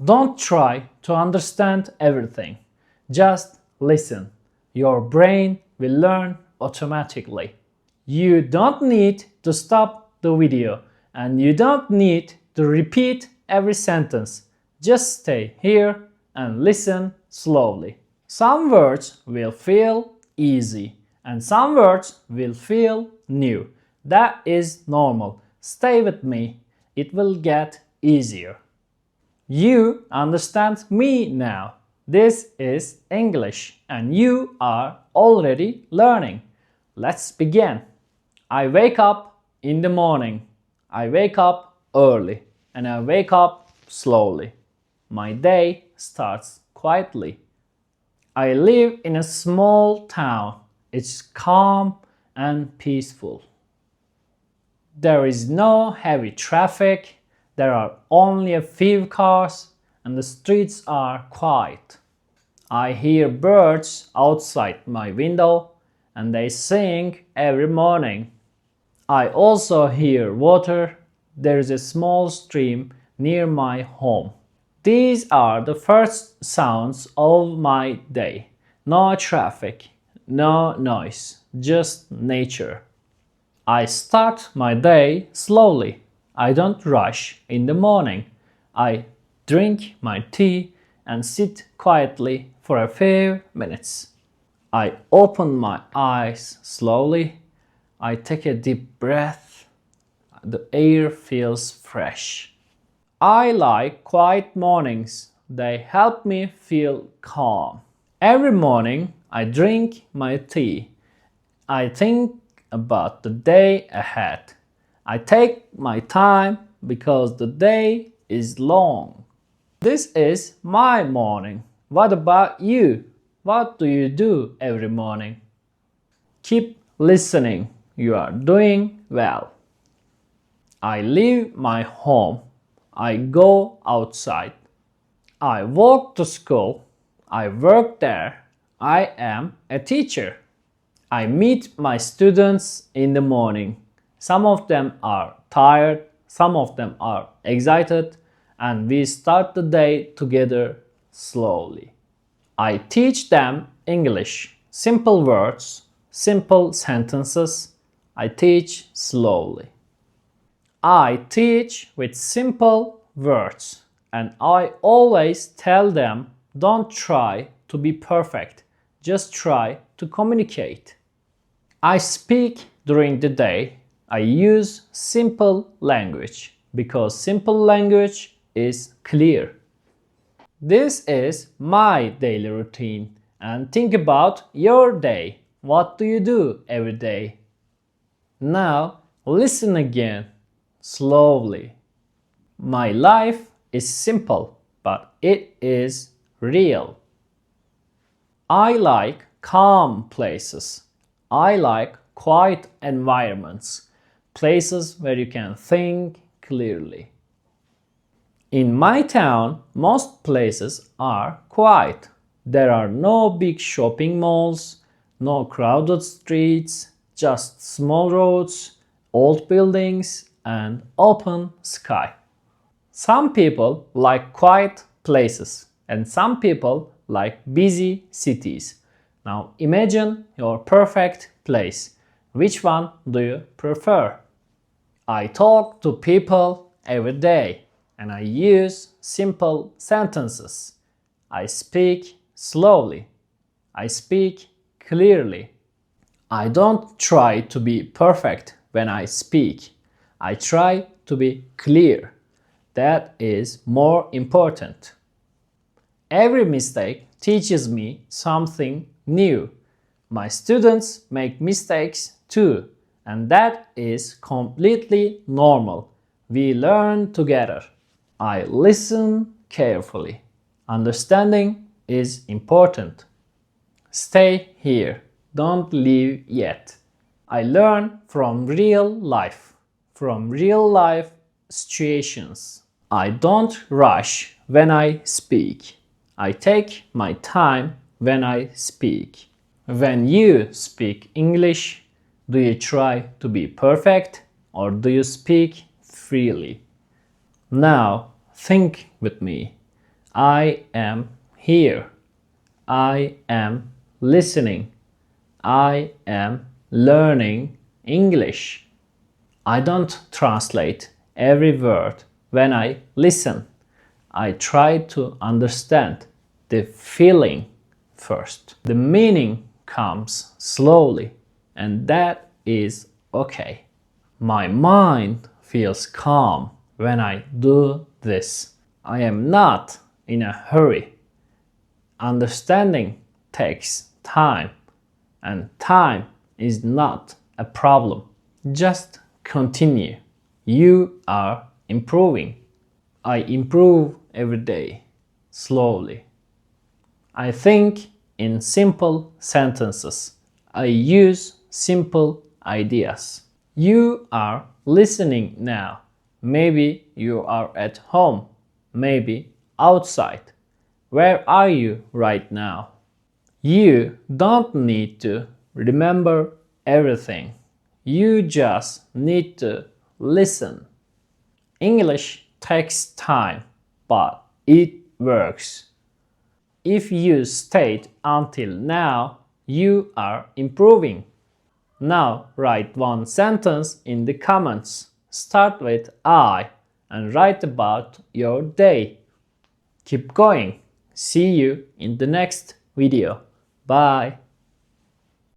Don't try to understand everything. Just listen. Your brain will learn automatically. You don't need to stop the video and you don't need to repeat every sentence. Just stay here and listen slowly. Some words will feel easy and some words will feel new. That is normal. Stay with me. It will get easier. You understand me now. This is English and you are already learning. Let's begin. I wake up in the morning. I wake up early and I wake up slowly. My day starts quietly. I live in a small town. It's calm and peaceful. There is no heavy traffic. There are only a few cars and the streets are quiet. I hear birds outside my window and they sing every morning. I also hear water. There is a small stream near my home. These are the first sounds of my day. No traffic, no noise, just nature. I start my day slowly. I don't rush in the morning. I drink my tea and sit quietly for a few minutes. I open my eyes slowly. I take a deep breath. The air feels fresh. I like quiet mornings. They help me feel calm. Every morning I drink my tea. I think about the day ahead. I take my time because the day is long. This is my morning. What about you? What do you do every morning? Keep listening. You are doing well. I leave my home. I go outside. I walk to school. I work there. I am a teacher. I meet my students in the morning. Some of them are tired, some of them are excited, and we start the day together slowly. I teach them English, simple words, simple sentences. I teach slowly. I teach with simple words, and I always tell them don't try to be perfect, just try to communicate. I speak during the day. I use simple language because simple language is clear. This is my daily routine and think about your day. What do you do every day? Now listen again, slowly. My life is simple, but it is real. I like calm places. I like quiet environments, places where you can think clearly. In my town, most places are quiet. There are no big shopping malls, no crowded streets, just small roads, old buildings, and open sky. Some people like quiet places and some people like busy cities. Now imagine your perfect place. Which one do you prefer? I talk to people every day and I use simple sentences. I speak slowly. I speak clearly. I don't try to be perfect when I speak. I try to be clear. That is more important. Every mistake teaches me something new. My students make mistakes too, and that is completely normal. We learn together. I listen carefully. Understanding is important. Stay here. Don't leave yet. I learn from real life situations. I don't rush when I speak. I take my time when I speak. When you speak English, do you try to be perfect or do you speak freely? Now think with me. I am here. I am listening. I am learning English. I don't translate every word when I listen. I try to understand the feeling first. The meaning comes slowly, and that is okay. My mind feels calm when I do this. I am not in a hurry. Understanding takes time, and time is not a problem. Just continue. You are improving. I improve every day, slowly. I think in simple sentences. I use simple ideas. You are listening now. Maybe you are at home, maybe outside. Where are you right now? You don't need to remember everything. You just need to listen. English takes time, but it works. If you stayed until now, you are improving. Now write one sentence in the comments. Start with I and write about your day. Keep going. See you in the next video. Bye.